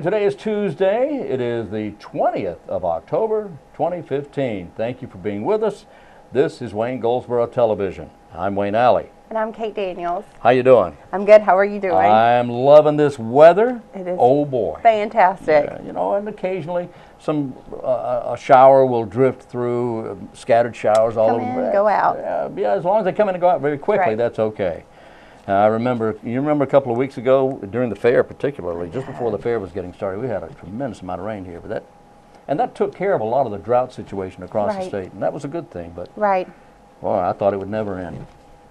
And today is Tuesday. It is the 20th of October, 2015. Thank you for being with us. This is Wayne Goldsboro Television. I'm Wayne Alley. And I'm Kate Daniels. How you doing? I'm good. How are you doing? I'm loving this weather. It is oh boy, fantastic. Yeah, you know, and occasionally some a shower will drift through, scattered showers all Come over. in, go out. Yeah, as long as they come in and go out very quickly, Right. that's okay. You remember a couple of weeks ago during the fair, particularly just before the fair was getting started, we had a tremendous amount of rain here. But that took care of a lot of the drought situation across the Right. state, and that was a good thing. But Right. boy, I thought it would never end.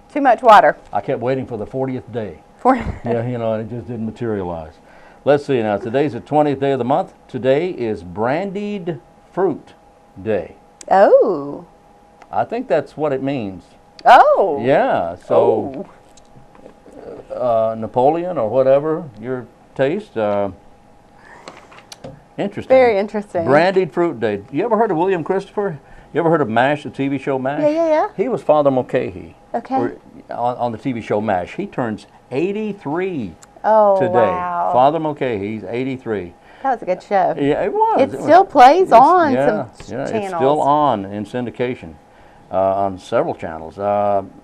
Too much water. I kept waiting for the 40th day. For Yeah, you know, and it just didn't materialize. Let's see now. Today's the 20th day of the month. Today is Brandied Fruit Day. Oh. I think that's what it means. Oh. Yeah. So Napoleon or whatever your taste. Interesting. Very interesting. Brandied Fruit Day. You ever heard of William Christopher? You ever heard of MASH, the TV show MASH? Yeah. He was Father Mulcahy. Okay. On the TV show MASH. He turns 83 Oh, today. wow. Father Mulcahy, he's 83. That was a good show. Yeah, it was. It still plays on yeah, some yeah, channels. It's still on in syndication on several channels.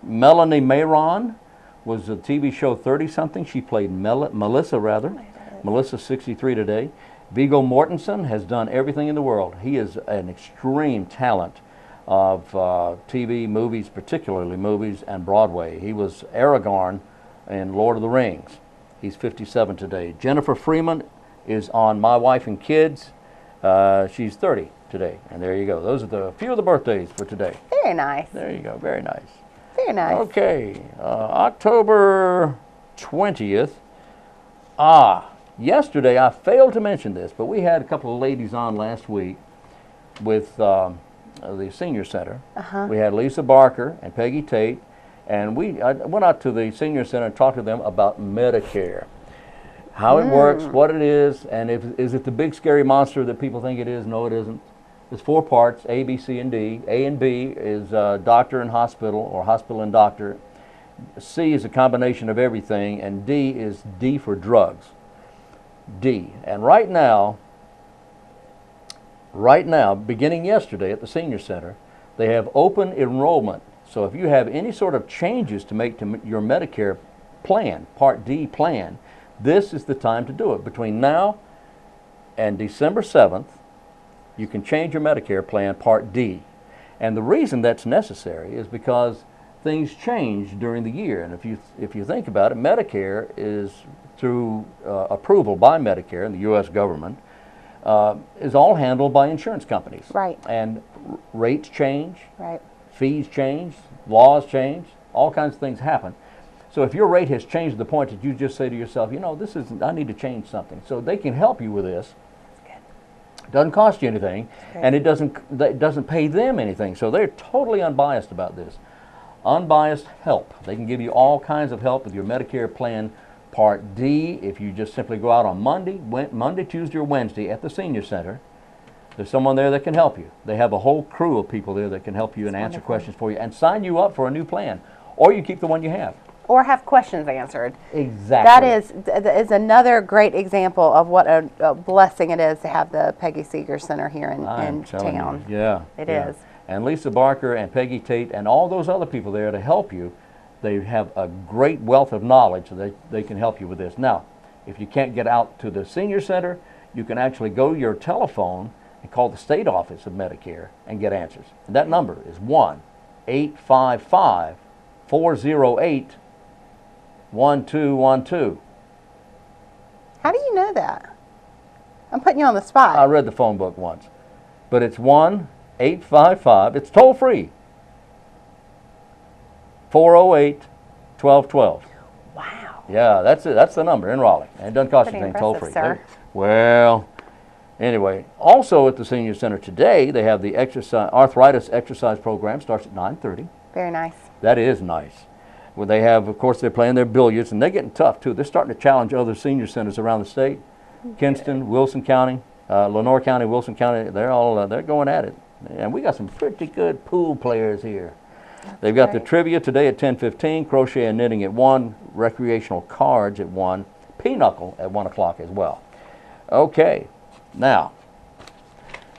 Melanie Mayron was a TV show 30-something. She played Melissa, rather. Melissa's 63 today. Viggo Mortensen has done everything in the world. He is an extreme talent of TV, movies, particularly movies, and Broadway. He was Aragorn in Lord of the Rings. He's 57 today. Jennifer Freeman is on My Wife and Kids. She's 30 today. And there you go. Those are a few of the birthdays for today. Very nice. There you go. Very nice. Very nice. Okay. October 20th. Yesterday, I failed to mention this, but we had a couple of ladies on last week with the Senior Center. We had Lesa Barker and Peggy Tate, and I went out to the Senior Center and talked to them about Medicare. How it works, what it is, and is it the big scary monster that people think it is? No, it isn't. There's 4 parts, A, B, C, and D. A and B is doctor and hospital, or hospital and doctor. C is a combination of everything, and D is D for drugs. D. And right now, beginning yesterday at the Senior Center, they have open enrollment. So if you have any sort of changes to make to your Medicare plan, Part D plan, this is the time to do it. Between now and December 7th, you can change your Medicare plan, Part D. And the reason that's necessary is because things change during the year. And if you think about it, Medicare is through approval by Medicare and the U.S. government, is all handled by insurance companies. Right. And rates change, Right. fees change, laws change, all kinds of things happen. So if your rate has changed to the point that you just say to yourself, you know, I need to change something. So they can help you with this. It doesn't cost you anything, and it doesn't pay them anything. So they're totally unbiased about this. Unbiased help. They can give you all kinds of help with your Medicare plan Part D. If you just simply go out on Monday, Tuesday, or Wednesday at the Senior Center, there's someone there that can help you. They have a whole crew of people there that can help you and answer questions for you and sign you up for a new plan, or you keep the one you have. Or have questions answered. Exactly. That is another great example of what a blessing it is to have the Peggy Seeger Center here in town. You, yeah. It is. And Lesa Barker and Peggy Tate and all those other people there to help you, they have a great wealth of knowledge so they can help you with this. Now, if you can't get out to the Senior Center, you can actually go to your telephone and call the state office of Medicare and get answers. And that number is 1-855-408-1212. How do you know that? I'm putting you on the spot. I read the phone book once. But it's 1-855, it's toll free, 408-1212. Wow. Yeah, that's it. That's the number in Raleigh. And it doesn't cost you Pretty anything, toll free. impressive, sir. Well, anyway, also at the Senior Center today, they have the arthritis exercise program. Starts at 9:30. Very nice. That is nice. Well, they have, of course, they're playing their billiards, and they're getting tough, too. They're starting to challenge other senior centers around the state. Kinston, Wilson County, Lenore County, Wilson County, they're going at it. And we got some pretty good pool players here. They've got the trivia today at 10:15, crochet and knitting at 1, recreational cards at 1, pinochle at 1 o'clock as well. Okay. Now,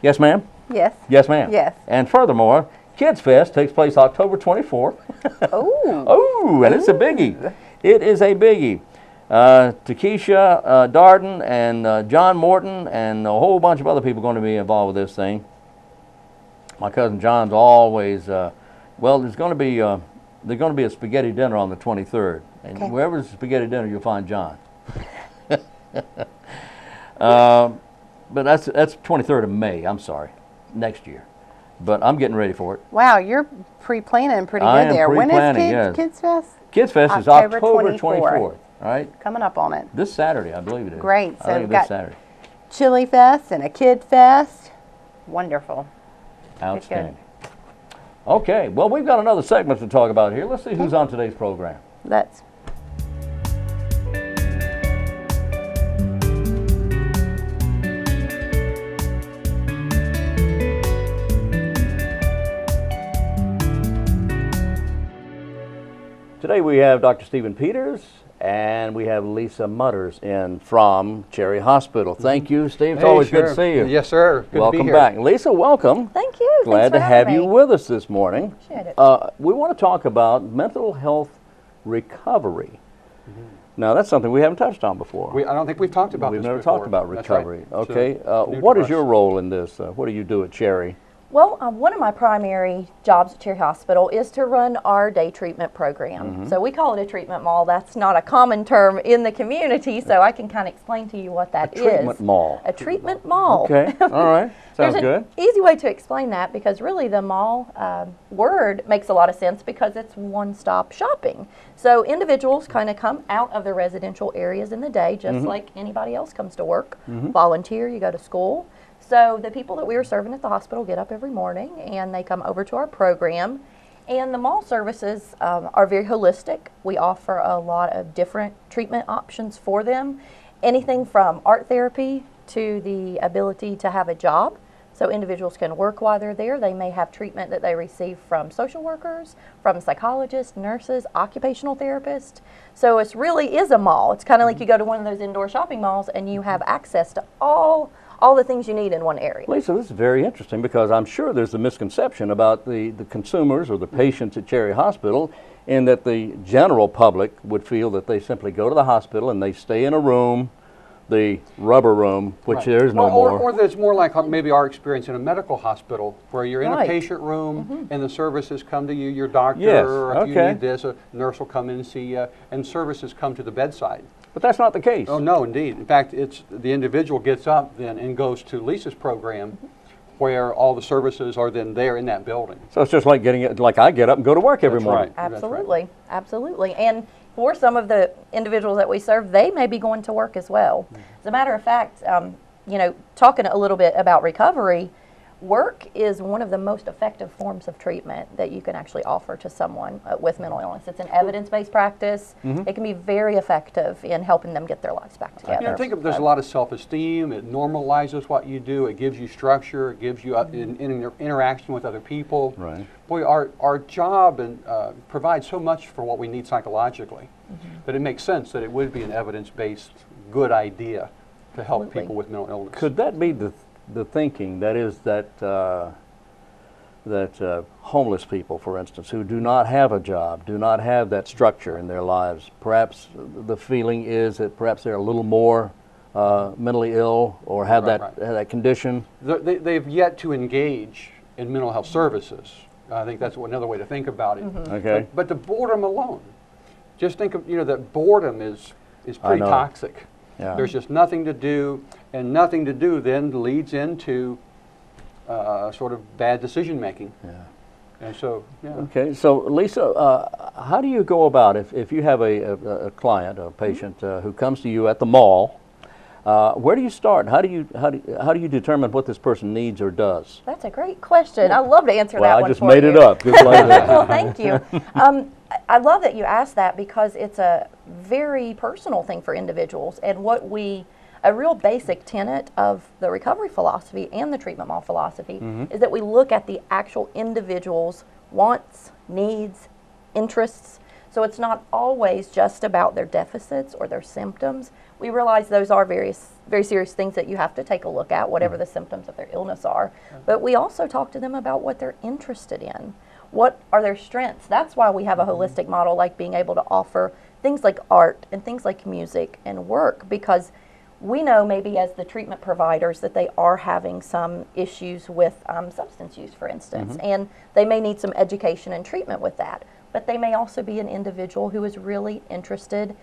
yes, ma'am? Yes. Yes, ma'am. Yes. And furthermore, Kids Fest takes place October 24th. Oh. Oh, and it's a biggie. It is a biggie. Takesha Darden and John Morton and a whole bunch of other people going to be involved with this thing. My cousin John's always, well, there's going to be a spaghetti dinner on the 23rd. And Okay. wherever's the spaghetti dinner, you'll find John. But that's 23rd of May, I'm sorry, next year. But I'm getting ready for it. Wow, you're pre-planning pretty I good am there. When is pre-planning, yes. Kids Fest? Kids Fest is October October 24th. 24th, all right? Coming up on it. This Saturday, I believe it is. Great. I So think we've this got Saturday. Chili Fest and a Kid Fest. Wonderful. Outstanding. Okay, well, we've got another segment to talk about here. Let's see who's on today's program. Let's. Today we have Dr. Stephen Peters and we have Lesa Mutters in from Cherry Hospital. Thank you, Steve. It's always good to see you. Yes, sir. Good to be Welcome here. back. Lesa, welcome. Thank you. Glad to have you with us this morning. Appreciate it. We want to talk about mental health recovery. Now, that's something we haven't touched on before. I don't think we've talked about We've this never before. talked about That's right. recovery. So, Okay. new What to is us. your role in this? What do you do at Cherry? Well, one of my primary jobs at Cherry Hospital is to run our day treatment program. So we call it a treatment mall. That's not a common term in the community, so I can kind of explain to you what that is. Treatment mall. A treatment mall. Okay. All right. Sounds There's good. an easy way to explain that because really the mall word makes a lot of sense because it's one-stop shopping. So individuals kind of come out of the residential areas in the day just like anybody else comes to work. Volunteer, you go to school. So the people that we are serving at the hospital get up every morning and they come over to our program. And the mall services are very holistic. We offer a lot of different treatment options for them. Anything from art therapy to the ability to have a job. So individuals can work while they're there. They may have treatment that they receive from social workers, from psychologists, nurses, occupational therapists. So it really is a mall. It's kind of like you go to one of those indoor shopping malls and you have access to all the things you need in one area. Lesa, this is very interesting because I'm sure there's a misconception about the consumers or the patients at Cherry Hospital in that the general public would feel that they simply go to the hospital and they stay in a room, the rubber room, which Right. there is no or, more. Or there's more like maybe our experience in a medical hospital where you're in Right. a patient room and the services come to you, your doctor, Yes, or if you okay. need this, a nurse will come in and see you, and services come to the bedside. But that's not the case. Oh, no, indeed. In fact, it's the individual gets up then and goes to Lisa's program where all the services are then there in that building. So it's just like like I get up and go to work every That's morning. right. That's right. Absolutely, absolutely. And for some of the individuals that we serve, they may be going to work as well. As a matter of fact, talking a little bit about recovery, work is one of the most effective forms of treatment that you can actually offer to someone with mental illness. It's an evidence-based practice. It can be very effective in helping them get their lives back together. Yeah, I think there's a lot of self-esteem. It normalizes what you do. It gives you structure. It gives you interaction with other people. Right. Boy, our job provides so much for what we need psychologically that it makes sense that it would be an evidence-based good idea to help Absolutely. people with mental illness. Could that be the thinking, that is that homeless people, for instance, who do not have a job, do not have that structure in their lives, perhaps the feeling is that perhaps they're a little more mentally ill or have Right, have that condition? They've yet to engage in mental health services. I think that's another way to think about it. Okay. But the boredom alone, just think of, that boredom is pretty know. toxic. Yeah. There's just nothing to do, and nothing to do then leads into sort of bad decision making. Yeah. And so, yeah. Okay, so Lesa, how do you go about if you have a client, a patient who comes to you at the mall? Where do you start? How do you determine what this person needs or does? That's a great question. I'd love to answer that Well, one I just for made you. it up. Just like that. Well, thank you. I love that you asked that because it's a very personal thing for individuals. And a real basic tenet of the recovery philosophy and the treatment mall philosophy is that we look at the actual individual's wants, needs, interests. So it's not always just about their deficits or their symptoms. We realize those are very serious things that you have to take a look at, whatever the symptoms of their illness are. But we also talk to them about what they're interested in. What are their strengths? That's why we have a holistic model, like being able to offer things like art and things like music and work, because we know maybe as the treatment providers that they are having some issues with substance use, for instance, and they may need some education and treatment with that. But they may also be an individual who is really interested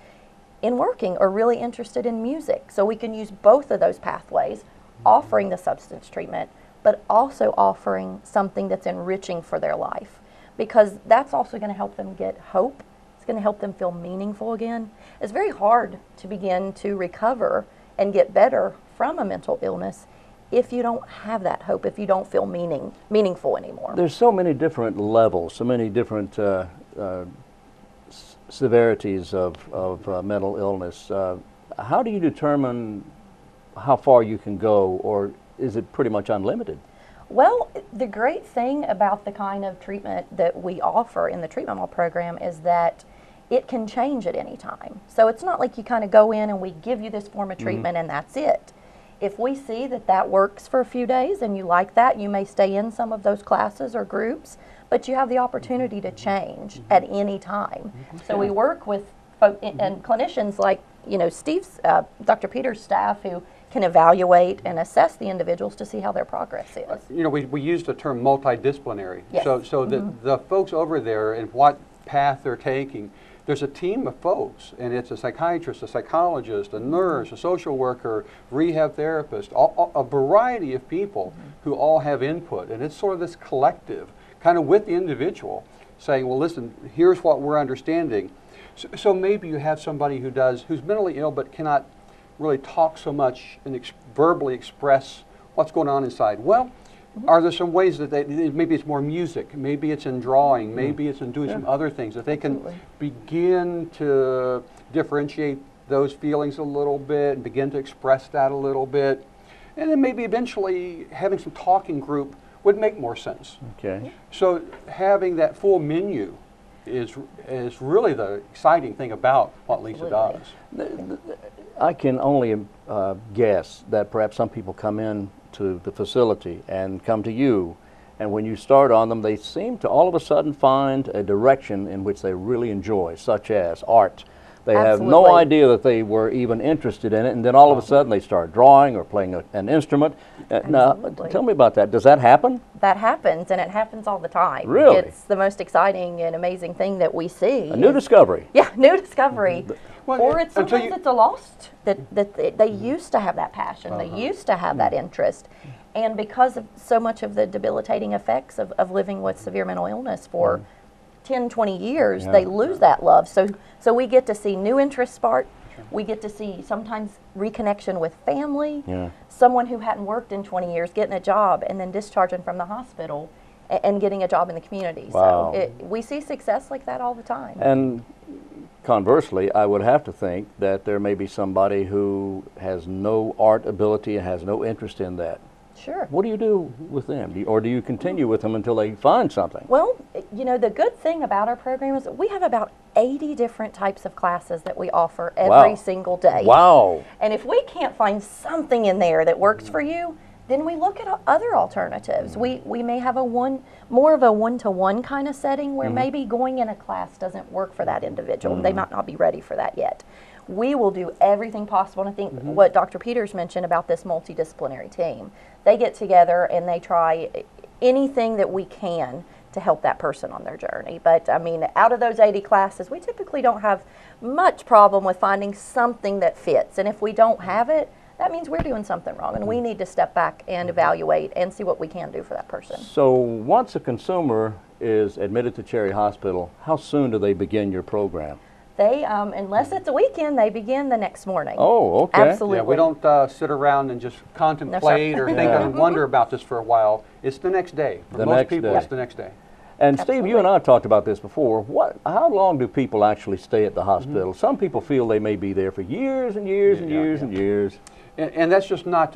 in working or really interested in music. So we can use both of those pathways, offering the substance treatment, but also offering something that's enriching for their life, because that's also going to help them get hope. It's going to help them feel meaningful again. It's very hard to begin to recover and get better from a mental illness if you don't have that hope, if you don't feel meaningful anymore. There's so many different levels, so many different severities of mental illness. How do you determine how far you can go, or is it pretty much unlimited? Well, the great thing about the kind of treatment that we offer in the treatment model program is that it can change at any time. So it's not like you kind of go in and we give you this form of treatment and that's it. If we see that that works for a few days and you like that, you may stay in some of those classes or groups, but you have the opportunity to change at any time. So we work with and clinicians like, you know, Steve's, Dr. Peters' staff, who can evaluate and assess the individuals to see how their progress is. You know, we use the term multidisciplinary. Yes. So the folks over there and what path they're taking, there's a team of folks, and it's a psychiatrist, a psychologist, a nurse, a social worker, rehab therapist, a variety of people who all have input. And it's sort of this collective, kind of with the individual, saying, well, listen, here's what we're understanding. So maybe you have somebody who's mentally ill but cannot really talk so much and verbally express what's going on inside. Well, are there some ways that maybe it's more music, maybe it's in drawing, maybe it's in doing some other things, that they can begin to differentiate those feelings a little bit and begin to express that a little bit, and then maybe eventually having some talking group would make more sense. Okay. So having that full menu is really the exciting thing about what Lesa does. I can only guess that perhaps some people come in to the facility and come to you, and when you start on them, they seem to all of a sudden find a direction in which they really enjoy, such as art. They have no idea that they were even interested in it, and then all of a sudden they start drawing or playing an instrument. Now, tell me about that. Does that happen? That happens, and it happens all the time. Really? It's the most exciting and amazing thing that we see. A new discovery. Yeah, new discovery. Well, or it's until sometimes it's a lost, that they used to have that passion, they used to have that interest. And because of so much of the debilitating effects of living with severe mental illness for 10, 20 years, they lose that love. So we get to see new interests spark. We get to see sometimes reconnection with family. Someone who hadn't worked in 20 years getting a job and then discharging from the hospital and getting a job in the community. Wow. So we see success like that all the time. And conversely, I would have to think that there may be somebody who has no art ability and has no interest in that. Sure. What do you do with them? Or do you continue with them until they find something? Well, you know, the good thing about our program is that we have about 80 different types of classes that we offer every single day. Wow. And if we can't find something in there that works for you, then we look at other alternatives. We may have more of a one-to-one kind of setting where maybe going in a class doesn't work for that individual. They might not be ready for that yet. We will do everything possible. And I think what Dr. Peters mentioned about this multidisciplinary team, they get together and they try anything that we can to help that person on their journey. But I mean, out of those 80 classes, we typically don't have much problem with finding something that fits. And if we don't have it, that means we're doing something wrong, and we need to step back and evaluate and see what we can do for that person. So once a consumer is admitted to Cherry Hospital, how soon do they begin your program? They, unless it's a weekend, they begin the next morning. Oh, okay. Absolutely. Yeah, we don't sit around and just contemplate or think and wonder about this for a while. It's the next day. For most people, it's the next day. And Steve, you and I have talked about this before. How long do people actually stay at the hospital? Some people feel they may be there for years and years and years and years. And that's just not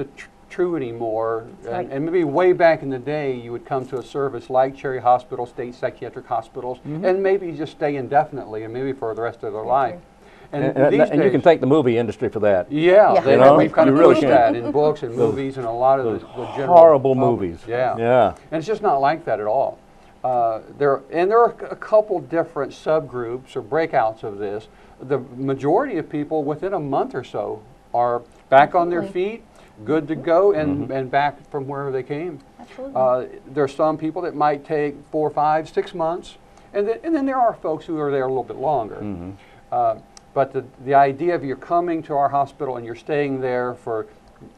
true anymore. right. And maybe way back in the day, you would come to a service like Cherry Hospital, state psychiatric hospitals, and maybe just stay indefinitely, and maybe for the rest of their life. And these And you days- can thank the movie industry for that. Yeah, Yeah. they, You know, we've kind of you really pushed can. that in books and movies and a lot of the general Horrible public. movies. Yeah. Yeah. And it's just not like that at all. There are a couple different subgroups or breakouts of this. The majority of people within a month or so are back on their feet, good to go, and back from wherever they came. Absolutely. There are some people that might take 4, 5, 6 months, and then there are folks who are there a little bit longer. But the idea of you're coming to our hospital and you're staying there for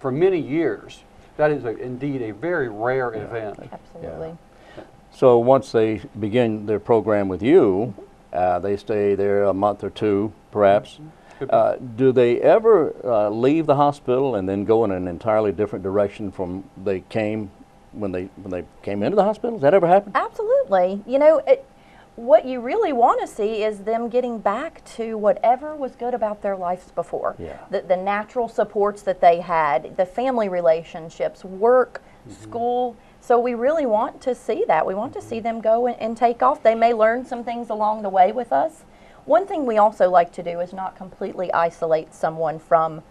many years, that is indeed a very rare event. Absolutely. So once they begin their program with you, they stay there a month or two, perhaps. Do they ever leave the hospital and then go in an entirely different direction from they came when they came into the hospital? Does that ever happen? Absolutely. You know, what you really want to see is them getting back to whatever was good about their lives before. Yeah. The natural supports that they had, the family relationships, work, school. So we really want to see that. We want to see them go and take off. They may learn some things along the way with us. One thing we also like to do is not completely isolate someone from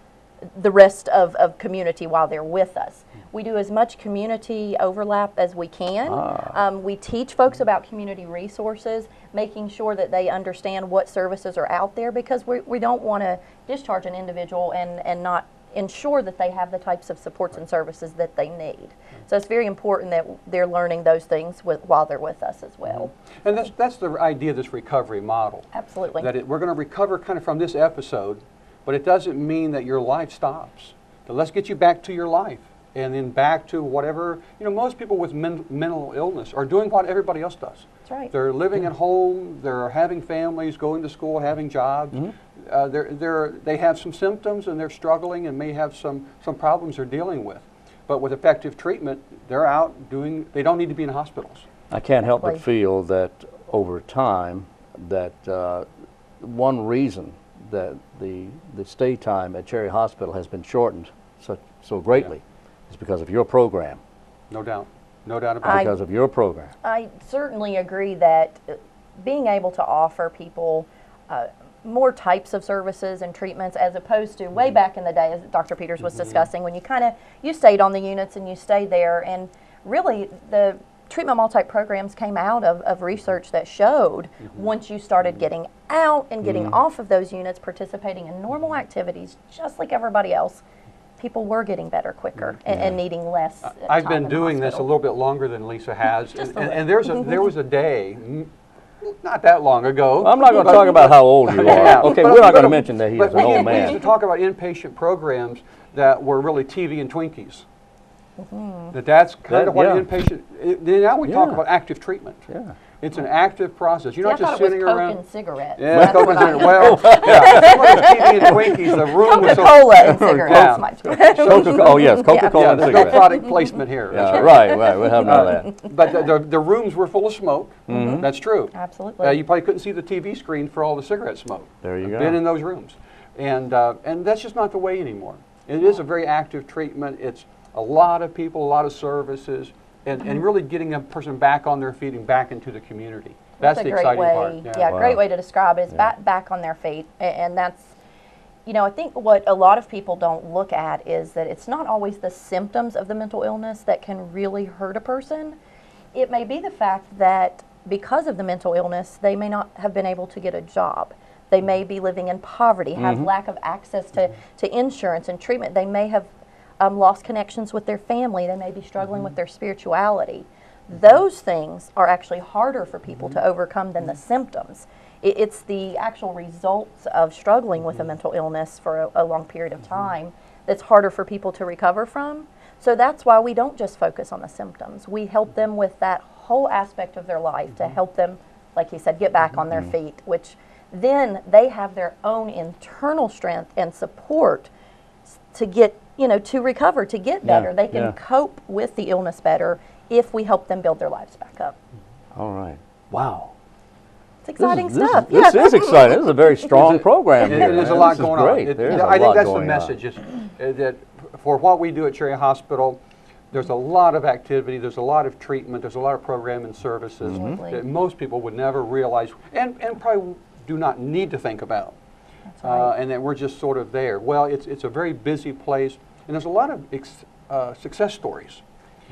the rest of community while they're with us. We do as much community overlap as we can. We teach folks about community resources, making sure that they understand what services are out there, because we don't want to discharge an individual and not ensure that they have the types of supports and services that they need. So it's very important that they're learning those things while they're with us as well. And that's the idea of this recovery model. Absolutely. That we're going to recover kind of from this episode, but it doesn't mean that your life stops. So let's get you back to your life, and then back to whatever, most people with mental illness are doing what everybody else does. That's right. They're living at home, they're having families, going to school, having jobs. They have some symptoms and they're struggling and may have some problems they're dealing with. But with effective treatment, they're out they don't need to be in hospitals. I can't help but Exactly. feel that over time that one reason that the stay time at Cherry Hospital has been shortened so greatly is because of your program. No doubt. No doubt about it. Because of your program. I certainly agree that being able to offer people more types of services and treatments, as opposed to way back in the day, as Dr. Peters was discussing, when you stayed on the units and you stayed there, and really the treatment multi-type programs came out of research that showed once you started getting out and getting off of those units, participating in normal activities just like everybody else, people were getting better quicker and needing less I've time been in doing the this a hospital. little bit longer than Lisa has, Just a and there was a day, not that long ago. I'm not going to talk about how old you are. Yeah, Okay, but- we're not going to but- mention that he but is an old we used to man. talk about inpatient programs that were really TV and Twinkies. That's kind of what yeah. inpatient. Now we talk Yeah. about active treatment. Yeah. It's an active process. You're See, I not just thought it was sitting Coke around. and cigarettes. Yeah, That's Coke what and I- cigarettes. Well, yeah, some of those TV and Twinkies, the room was so. Coca-Cola and cigarettes. Yeah. Much Oh yes, Coca-Cola Yeah, and there's no cigarettes. product placement here. That's Yeah, right. right. We have none of that. But the rooms were full of smoke. That's true. Absolutely. You probably couldn't see the TV screen for all the cigarette smoke. There you I've go. been in those rooms, and that's just not the way anymore. It is a very active treatment. It's a lot of people, a lot of services, and really getting a person back on their feet and back into the community. That's a the great exciting way. part. Yeah, Wow. great way to describe it is back on their feet. And that's, I think what a lot of people don't look at is that it's not always the symptoms of the mental illness that can really hurt a person. It may be the fact that because of the mental illness, they may not have been able to get a job. They may be living in poverty, have lack of access to insurance and treatment. They may have lost connections with their family. They may be struggling with their spirituality. Those things are actually harder for people to overcome than the symptoms. It's the actual results of struggling with a mental illness for a long period of time that's harder for people to recover from. So that's why we don't just focus on the symptoms. We help them with that whole aspect of their life to help them, like he said, get back on their feet, which then they have their own internal strength and support to get, to recover, to get better. They can cope with the illness better if we help them build their lives back up. All right. Wow. It's exciting This stuff. is exciting. This is a very strong program here. There's a man. lot This is going great. on. There's a I think lot that's the going on. message is that for what we do at Cherry Hospital, there's a lot of activity, there's a lot of treatment, there's a lot of program and services Absolutely. that most people would never realize and probably do not need to think about. That's right. And that we're just sort of there. Well, it's a very busy place, and there's a lot of success stories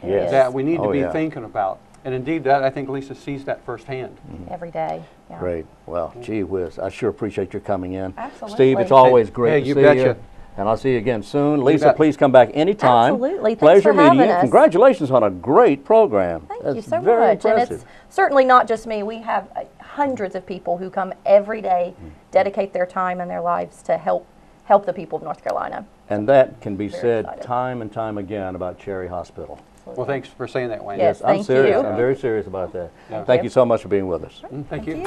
Yes. that we need to Oh, be yeah. thinking about. And indeed, that I think Lesa sees that firsthand. Every day. Yeah. Great. Well, gee whiz, I sure appreciate your coming in. Absolutely. Steve, it's always great Hey, to you see betcha. you. And I'll see you again soon. Lesa, bet. please come back anytime. Absolutely. Thanks Pleasure for meeting having you. us. Congratulations on a great program. Thank That's you so very much. Impressive. And it's certainly not just me. We have hundreds of people who come every day, dedicate their time and their lives to help the people of North Carolina. And that can be Very said excited. time and time again about Cherry Hospital. Well, thanks for saying that, Wayne. Yes. I'm Thank serious. you. I'm very serious about that. Yeah. Thank you so much for being with us. Thank you.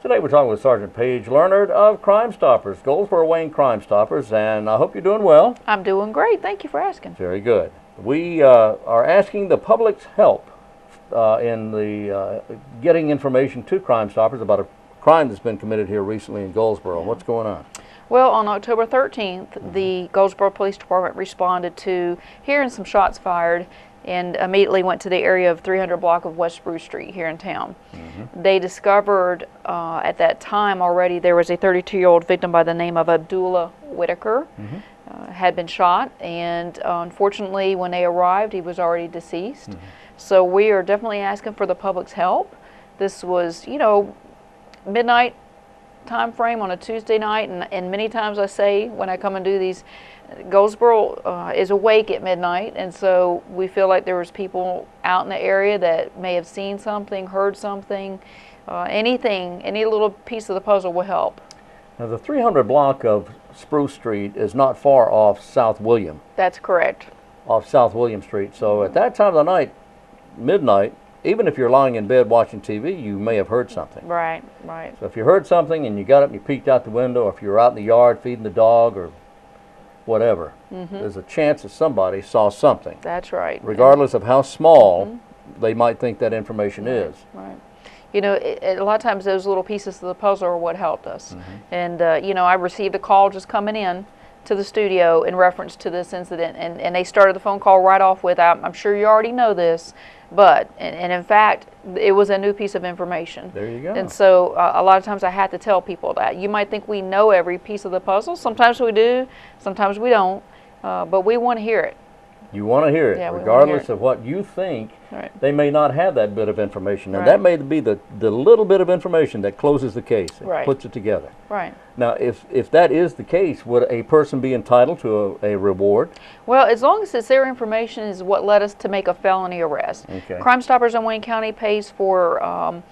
Today we're talking with Sergeant Paige Leonard of Crime Stoppers, Goldsboro Wayne Crime Stoppers, and I hope you're doing well. I'm doing great. Thank you for asking. Very good. We are asking the public's help in the getting information to Crime Stoppers about a crime that's been committed here recently in Goldsboro. What's going on? Well, on October 13th, the Goldsboro Police Department responded to hearing some shots fired and immediately went to the area of 300 block of West Spruce Street here in town. They discovered at that time already there was a 32-year-old victim by the name of Abdullah Whitaker. Had been shot, and unfortunately when they arrived he was already deceased. So we are definitely asking for the public's help. This was, you know, midnight time frame on a Tuesday night, and many times I say when I come and do these, Goldsboro is awake at midnight, and so we feel like there was people out in the area that may have seen something, heard something, anything, any little piece of the puzzle will help. Now, the 300 block of Spruce Street is not far off South William, That's correct. off South William Street. So at that time of the night, midnight, even if you're lying in bed watching TV, you may have heard something. Right, right. So if you heard something and you got up and you peeked out the window, or if you were out in the yard feeding the dog or whatever, there's a chance that somebody saw something. That's right. Regardless of how small they might think that information is. Right. You know, a lot of times those little pieces of the puzzle are what helped us. And, you know, I received a call just coming in to the studio in reference to this incident, and they started the phone call right off with, I'm sure you already know this, but, and in fact, it was a new piece of information. There you go. And so a lot of times I had to tell people that. You might think we know every piece of the puzzle. Sometimes we do, sometimes we don't, but we want to hear it. You want to hear it, Yeah, we wanna regardless hear it. of what you think. Right. They may not have that bit of information, and Right. that may be the little bit of information that closes the case, and Right. puts it together. Right. Now, if that is the case, would a person be entitled to a reward? Well, as long as it's their information is what led us to make a felony arrest. Okay. Crime Stoppers in Wayne County pays for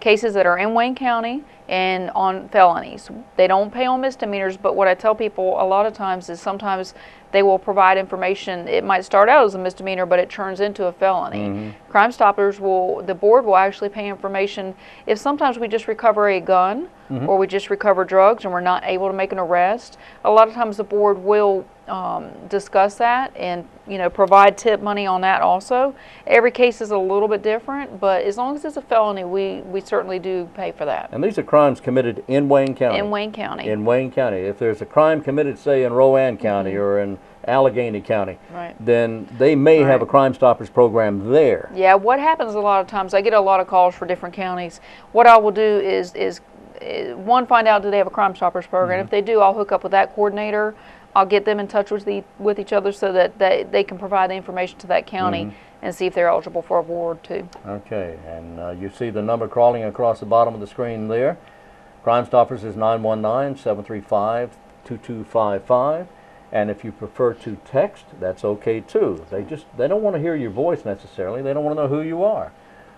cases that are in Wayne County and on felonies. They don't pay on misdemeanors, but what I tell people a lot of times is sometimes they will provide information. It might start out as a misdemeanor, but it turns into a felony. Crime Stoppers the board will actually pay information if sometimes we just recover a gun or we just recover drugs and we're not able to make an arrest. A lot of times the board will discuss that and, you know, provide tip money on that also. Every case is a little bit different, but as long as it's a felony, we certainly do pay for that. And these are crimes committed in Wayne County. In Wayne County. In Wayne County. If there's a crime committed, say, in Rowan County or in Allegheny County, Right. then they may have a Crime Stoppers program there. Yeah, what happens a lot of times, I get a lot of calls for different counties. What I will do is one, find out do they have a Crime Stoppers program. If they do, I'll hook up with that coordinator. I'll get them in touch with each other so that they can provide the information to that county and see if they're eligible for a award too. Okay, and you see the number crawling across the bottom of the screen there. Crime Stoppers is 919-735-2255. And if you prefer to text, that's okay too. They don't want to hear your voice necessarily. They don't want to know who you are.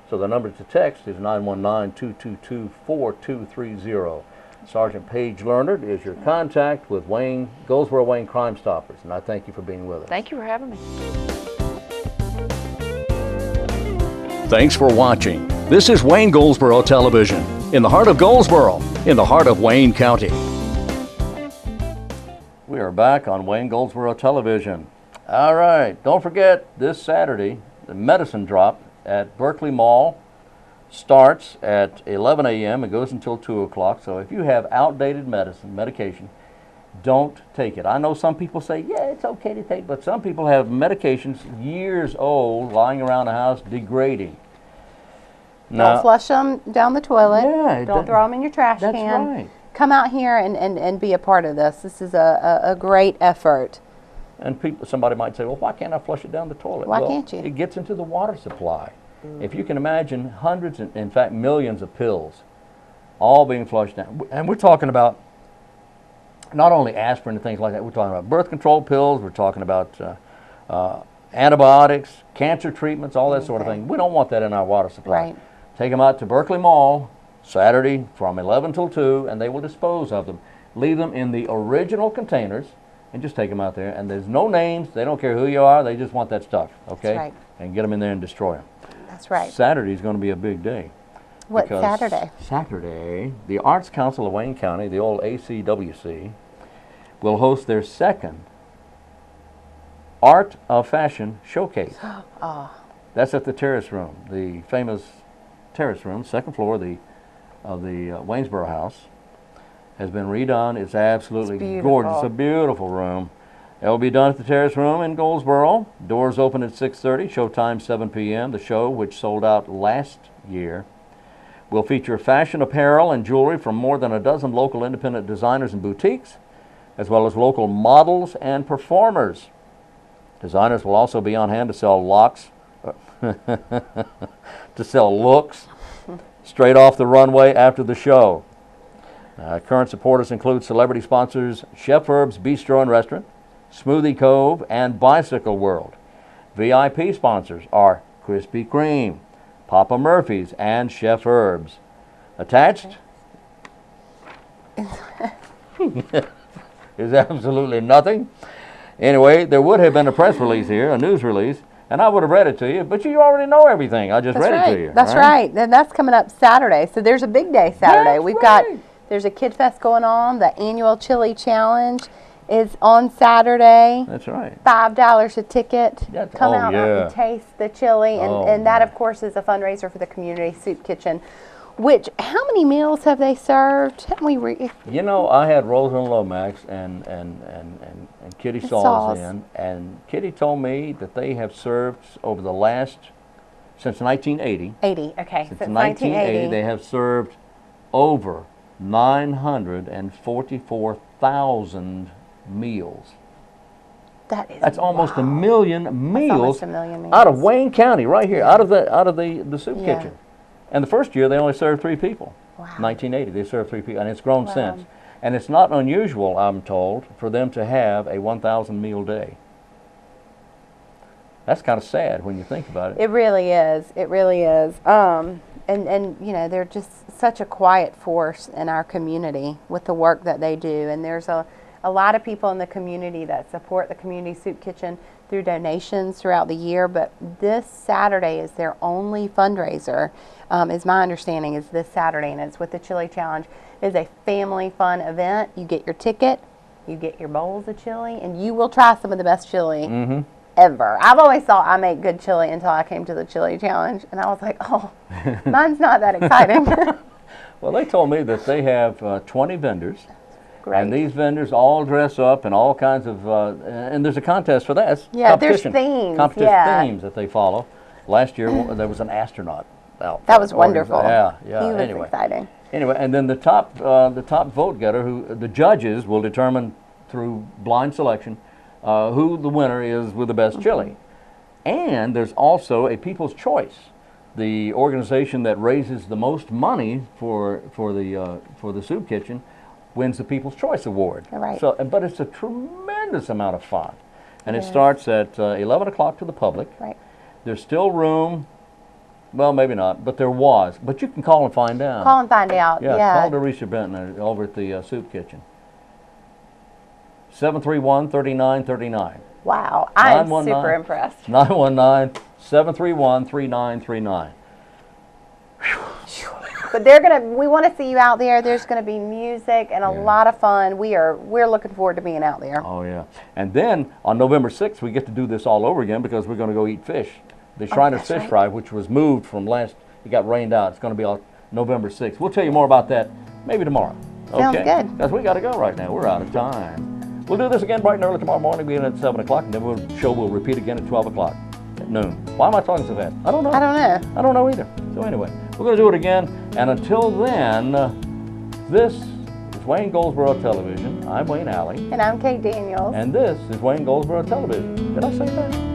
So the number to text is 919-222-4230. Sergeant Paige Leonard is your contact with Goldsboro Wayne Crime Stoppers, and I thank you for being with us. Thank you for having me. Thanks for watching. This is Wayne Goldsboro Television, in the heart of Goldsboro, in the heart of Wayne County. We are back on Wayne Goldsboro Television, All right. Don't forget, this Saturday, the medicine drop at Berkeley Mall starts at 11 a.m. It goes until 2 o'clock. So if you have outdated medication, don't take it. I know some people say, yeah, it's okay to take, but some people have medications years old lying around the house degrading. Don't flush them down the toilet. Yeah, Don't throw them in your trash that's can. right. Come out here and be a part of this. This is a great effort. And somebody might say, well, why can't I flush it down the toilet? Why Well, can't you? It gets into the water supply. If you can imagine hundreds, in fact millions of pills all being flushed down. And we're talking about not only aspirin and things like that, we're talking about birth control pills, we're talking about antibiotics, cancer treatments, all that sort of thing. We don't want that in our water supply. Right. Take them out to Berkeley Mall Saturday from 11 till 2, and they will dispose of them. Leave them in the original containers and just take them out there. And there's no names. They don't care who you are. They just want that stuff, okay? That's right. And get them in there and destroy them. That's right. Saturday's going to be a big day. What's because Saturday? Saturday, the Arts Council of Wayne County, the old ACWC, will host their second Art of Fashion Showcase. That's at the Terrace Room, the famous Terrace Room, second floor of the Waynesboro House. Has been redone. It's absolutely gorgeous. It's a beautiful room. It will be done at the Terrace Room in Goldsboro. Doors open at 6:30, showtime 7 p.m. The show, which sold out last year, will feature fashion apparel and jewelry from more than a dozen local independent designers and boutiques, as well as local models and performers. Designers will also be on hand to sell looks straight off the runway after the show. Current supporters include celebrity sponsors Chef Herb's Bistro and Restaurant, Smoothie Cove, and Bicycle World. VIP sponsors are Krispy Kreme, Papa Murphy's, and Chef Herb's. Attached is absolutely nothing. Anyway, there would have been a press release here, a news release, and I would have read it to you, but you already know everything. I just read it to you. That's right. And that's coming up Saturday. So there's a big day Saturday. There's a Kid Fest going on. The annual Chili Challenge is on Saturday. That's right. $5 a ticket. Come out yeah. and taste the chili. And that, of course, is a fundraiser for the Community Soup Kitchen. Which, how many meals have they served? Haven't we You know, I had Rosalind Lomax and Kitty Sauls in, and Kitty told me that they have served over the last, since 1980. 80, okay. Since 1980, they have served over 944,000 meals. That's almost a million meals out of Wayne County, right here, out of the soup kitchen. And the first year they only served 3 people. Wow. 1980 they served 3 people, and it's grown since. And it's not unusual, I'm told, for them to have a 1,000 meal day. That's kind of sad when you think about it. It really is. It really is. And you know, they're just such a quiet force in our community with the work that they do. And there's a lot of people in the community that support the Community Soup Kitchen through donations throughout the year. But this Saturday is their only fundraiser, is my understanding, is this Saturday. And it's with the Chili Challenge. It is a family fun event. You get your ticket, you get your bowls of chili, and you will try some of the best chili ever. I've always thought I make good chili until I came to the Chili Challenge, and I was like, oh, mine's not that exciting. Well, they told me that they have 20 vendors. Great. And these vendors all dress up in all kinds of, and there's a contest for that. It's there's themes. Competition themes that they follow. Last year there was an astronaut out. That was wonderful. Yeah. He was exciting. Anyway, and then the top vote getter, who the judges will determine through blind selection who the winner is with the best chili. And there's also a People's Choice, the organization that raises the most money for the soup kitchen, wins the People's Choice Award. Right. So, but it's a tremendous amount of fun, and it starts at 11 o'clock to the public. Right. There's still room. Well, maybe not, but there was. But you can call and find out. Call and find out. Yeah. Call Dorisha Benton over at the soup kitchen. 731-3939. Wow, I'm super impressed. 919-731-3939. But we want to see you out there. There's going to be music and a lot of fun. We're looking forward to being out there. Oh, yeah. And then on November 6th, we get to do this all over again because we're going to go eat fish. The Shriners Fish Fry, which was moved from it got rained out. It's going to be on November 6th. We'll tell you more about that maybe tomorrow. Sounds good. Because we got to go right now. We're out of time. We'll do this again bright and early tomorrow morning, beginning at 7 o'clock, and then the show will repeat again at 12 o'clock at noon. Why am I talking so fast? I don't know. I don't know. I don't know either. So anyway, we're going to do it again. And until then, this is Wayne Goldsboro Television. I'm Wayne Alley. And I'm Kate Daniels. And this is Wayne Goldsboro Television. Did I say that?